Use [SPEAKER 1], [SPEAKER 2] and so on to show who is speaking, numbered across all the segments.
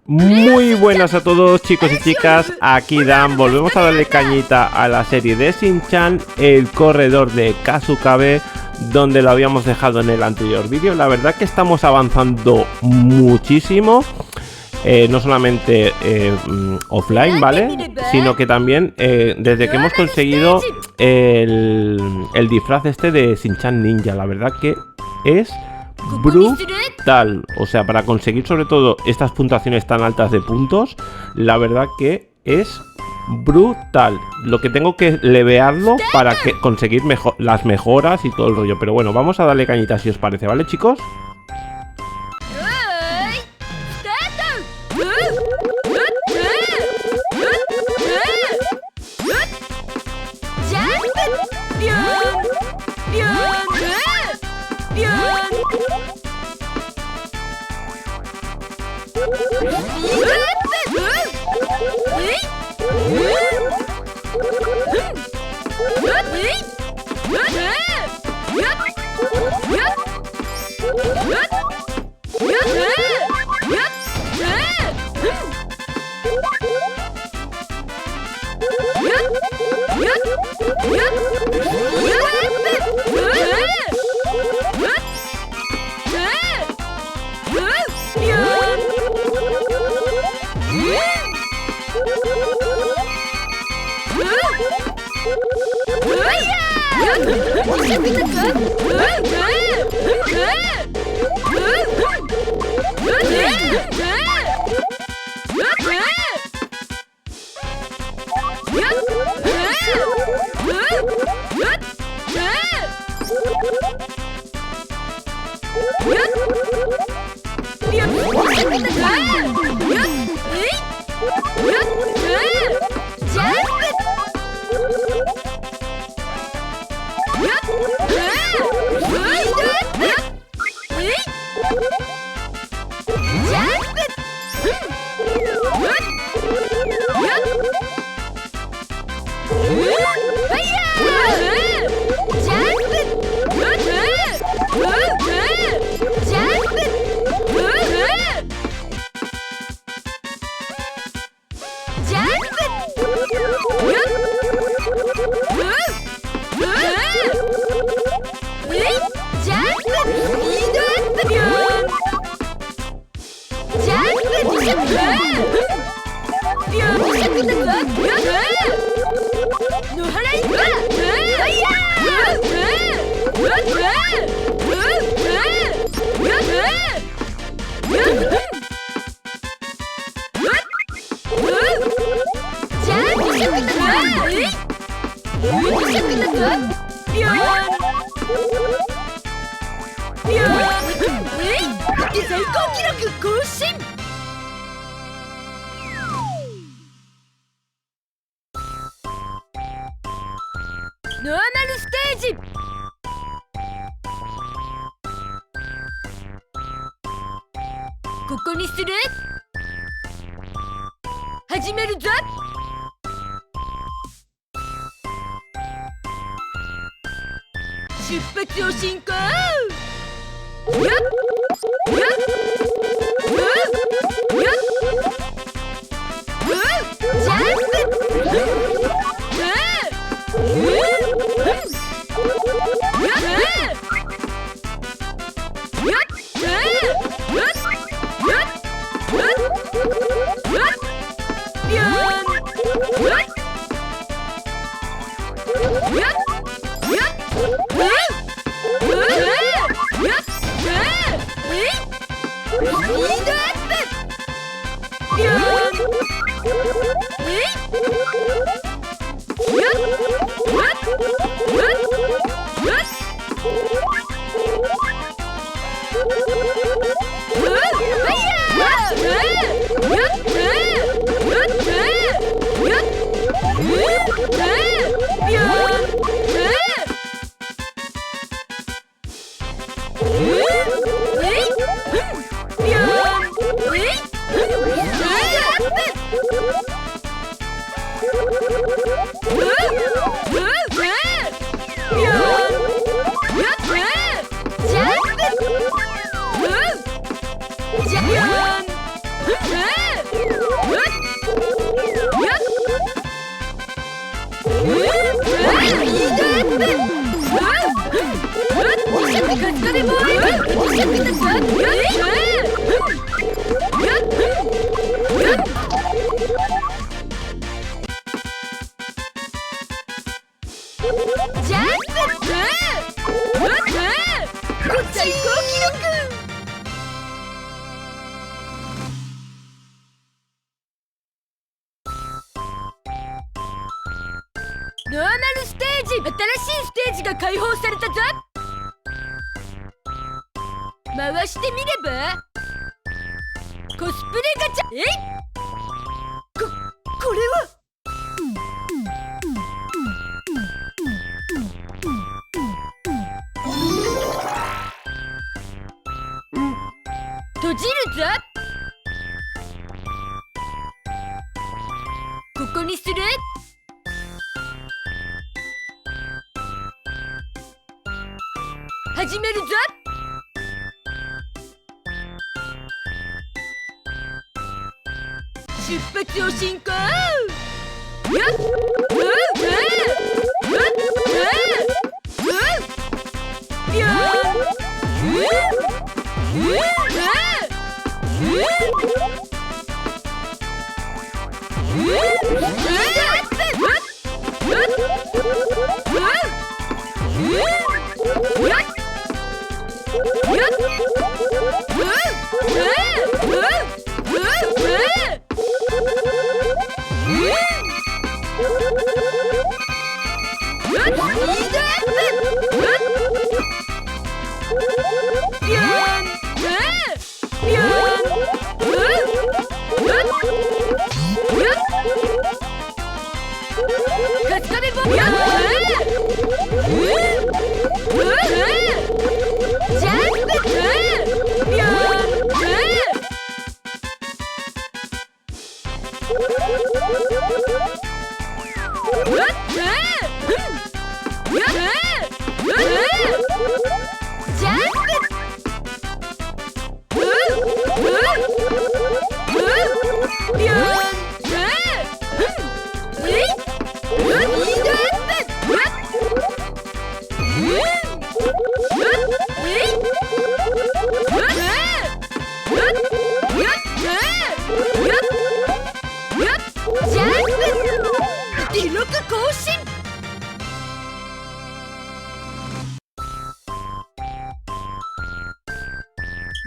[SPEAKER 1] Muy buenas a todos, chicos y chicas, aquí Dan. Volvemos a darle cañita a la serie de Shinchan, el corredor de Kasukabe, donde lo habíamos dejado en el anterior vídeo. La verdad que estamos avanzando muchísimo, no solamente offline, ¿vale? Sino que también desde que hemos conseguido el disfraz este de Shinchan Ninja. La verdad que es brutal. O sea, para conseguir sobre todo estas puntuaciones tan altas de puntos, la verdad que es brutal. Lo que tengo que levearlo para que conseguir las mejoras y todo el rollo. Pero bueno, vamos a darle cañita si os parece, ¿vale, chicos?
[SPEAKER 2] ノーマルステージ、新しいステージが開放されたぞ。回してみれば。コスプレガチャ、これは閉じるぞ。ここにする。始めるぞ。出発を進行。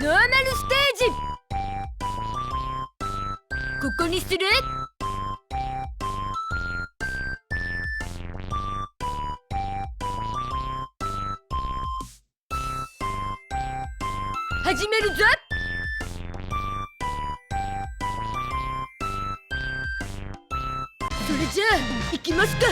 [SPEAKER 2] ノーマルステージ、ここにする。始めるぞ。それじゃあ行きますか。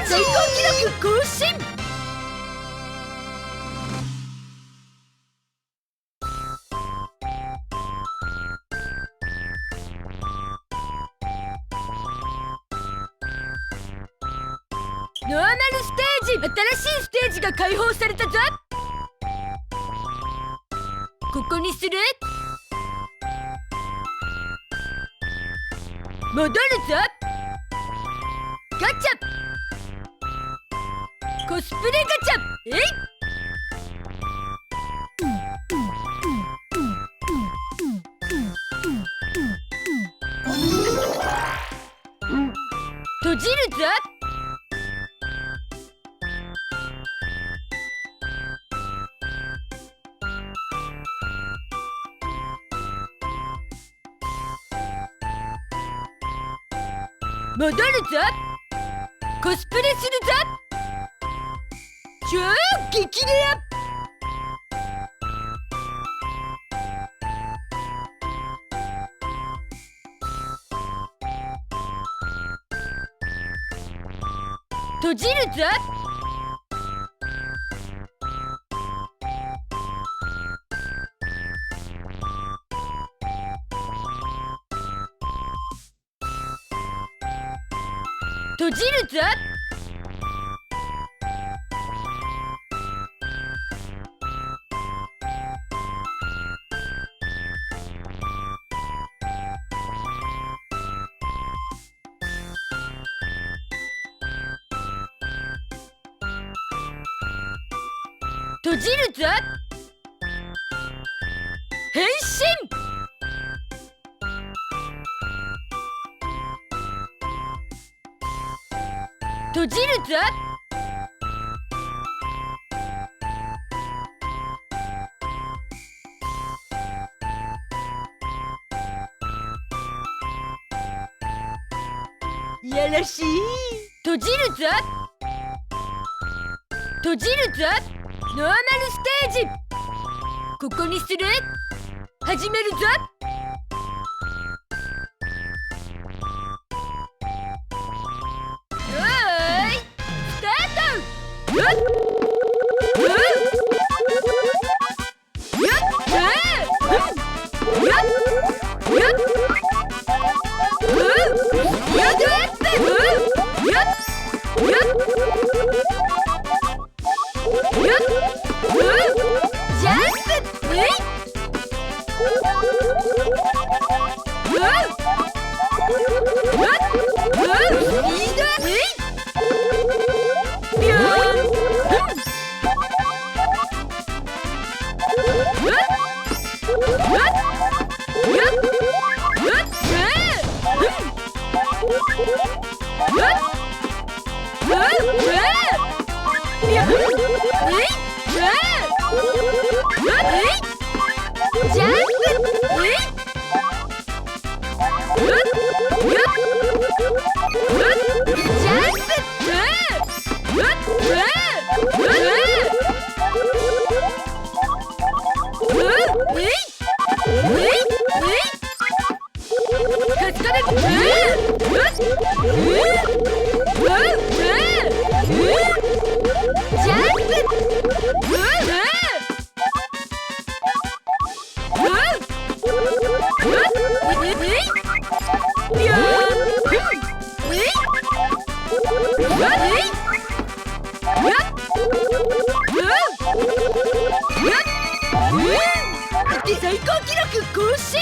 [SPEAKER 2] 最高記録更新。ノーマルステージ、新しいステージが開放されたぞ。ここにする？戻るぞ。ガチャ。コスプレガチャ。えい。閉じるぞ。戻るぞ。コスプレするぞ。超激レア。閉じるぞ。閉じるぞ。閉じるぞ。変身。閉じるぞ。いやらしい。閉じるぞ。閉じるぞ。ノーマルステージ。ここにする？始めるぞ。最高記録更新。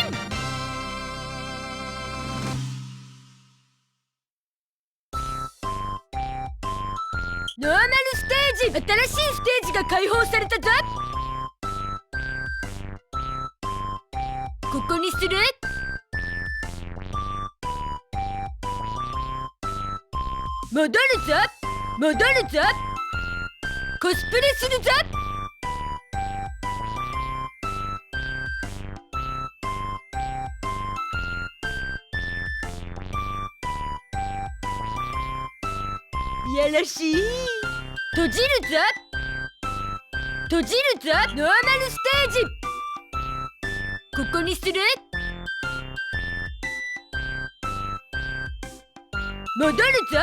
[SPEAKER 2] ノーマルステージ、新しいステージが開放されたぞ。ここにする？戻るぞ。戻るぞ。コスプレするぞ。いやらしい。閉じるぞ。閉じるぞ。ノーマルステージ。ここにする。戻るぞ。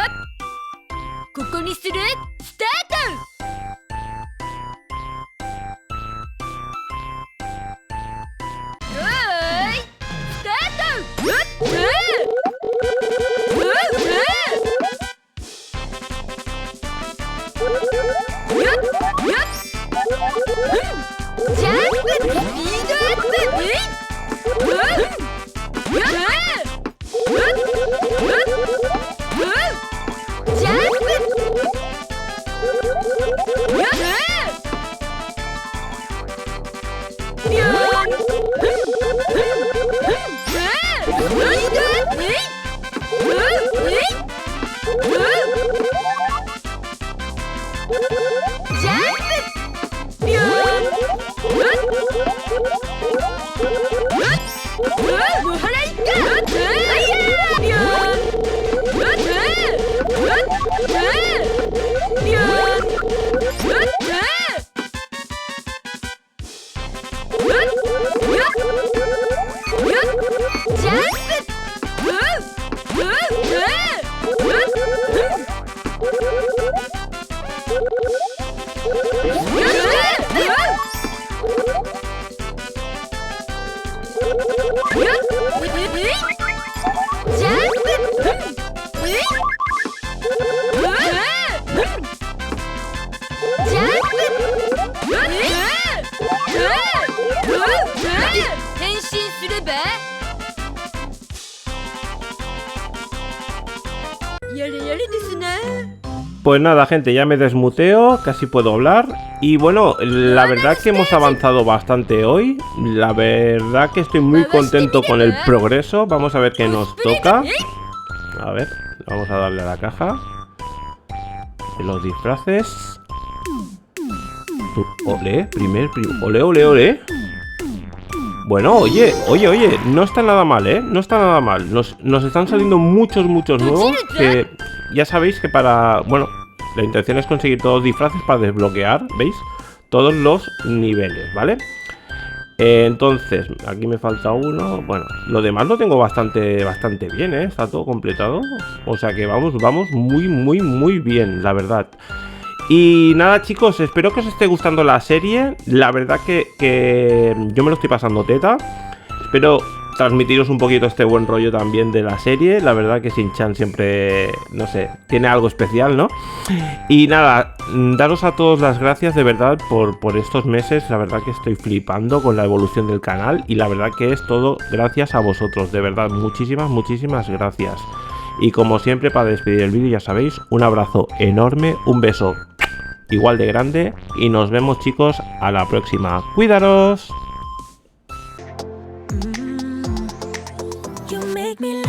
[SPEAKER 2] ここにする。スタート。変身すればやれやれですね。
[SPEAKER 1] Pues nada, gente, ya me desmuteo, casi puedo hablar. Y bueno, la verdad que hemos avanzado bastante hoy. La verdad que estoy muy contento con el progreso. Vamos a ver qué nos toca. A ver, vamos a darle a la caja. Los disfraces. Ole, ole. Bueno, oye, no está nada mal, ¿eh? No está nada mal. Nos están saliendo muchos nuevos. Que ya sabéis que para... Bueno, la intención es conseguir todos los disfraces para desbloquear, ¿veis? Todos los niveles, ¿vale? Entonces, aquí me falta uno. Bueno, lo demás lo tengo bastante bien, ¿eh? Está todo completado. O sea que vamos muy bien, la verdad. Y nada, chicos, espero que os esté gustando la serie. La verdad que yo me lo estoy pasando teta. Espero transmitiros un poquito este buen rollo también de la serie. La verdad que Shinchan siempre, no sé, tiene algo especial, ¿no? Y nada, daros a todos las gracias de verdad por estos meses. La verdad que estoy flipando con la evolución del canal. Y la verdad que es todo gracias a vosotros. De verdad, muchísimas gracias. Y como siempre, para despedir el vídeo, ya sabéis, un abrazo enorme, un beso igual de grande. Y nos vemos, chicos, a la próxima. ¡Cuidaros!
[SPEAKER 3] You make me